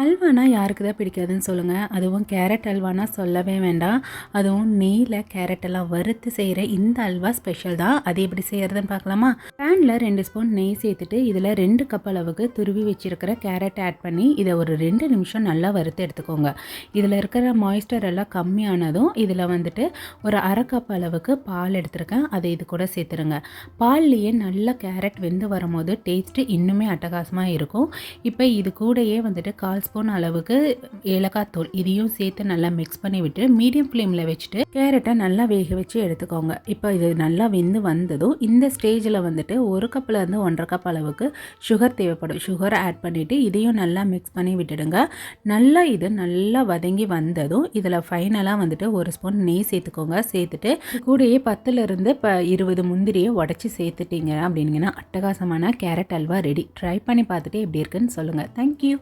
அல்வானா யாருக்கு தான் பிடிக்காதுன்னு சொல்லுங்கள். அதுவும் கேரட் அல்வானா சொல்லவே வேண்டாம். அதுவும் நெய்யில் கேரட் எல்லாம் வறுத்து செய்கிற இந்த அல்வா ஸ்பெஷல் தான். அது எப்படி செய்கிறதுன்னு பார்க்கலாமா? பேனில் 2 ஸ்பூன் நெய் சேர்த்துட்டு இதில் 2 கப் அளவுக்கு துருவி வச்சுருக்கிற கேரட் ஆட் பண்ணி இதை ஒரு 2 நிமிஷம் நல்லா வறுத்து எடுத்துக்கோங்க. இதில் இருக்கிற மாய்ஸ்டர் எல்லாம் கம்மியானதும் இதில் வந்துட்டு ஒரு அரை கப் அளவுக்கு பால் எடுத்துருக்கேன். அதை இது கூட சேர்த்துருங்க. பால்லையே நல்லா கேரட் வெந்து வரும்போது டேஸ்ட்டு இன்னுமே அட்டகாசமாக இருக்கும். இப்போ இது கூடயே வந்துட்டு 1/4 ஸ்பூன் அளவுக்கு ஏலக்காய் தூள் இதையும் சேர்த்து நல்லா மிக்ஸ் பண்ணி விட்டு மீடியம் ஃப்ளேமில் வச்சுட்டு கேரட்டை நல்லா வேக வச்சு எடுத்துக்கோங்க. இப்போ இது நல்லா வெந்து வந்ததும் இந்த ஸ்டேஜில் வந்துட்டு 1 கப்லேருந்து 1.5 கப் அளவுக்கு சுகர் தேவைப்படும். சுகர் ஆட் பண்ணிவிட்டு இதையும் நல்லா மிக்ஸ் பண்ணி விட்டுடுங்க. நல்லா வதங்கி வந்ததும் இதில் ஃபைனலாக வந்துட்டு 1 ஸ்பூன் நெய் சேர்த்துக்கோங்க. சேர்த்துட்டு கூடயே 10லேருந்து 20 முந்திரியை உடச்சி சேர்த்துட்டீங்க அப்படின்னீங்கன்னா அட்டகாசமான கேரட் அல்வா ரெடி. ட்ரை பண்ணி பார்த்துட்டு எப்படி இருக்குன்னு சொல்லுங்கள். தேங்க்யூ.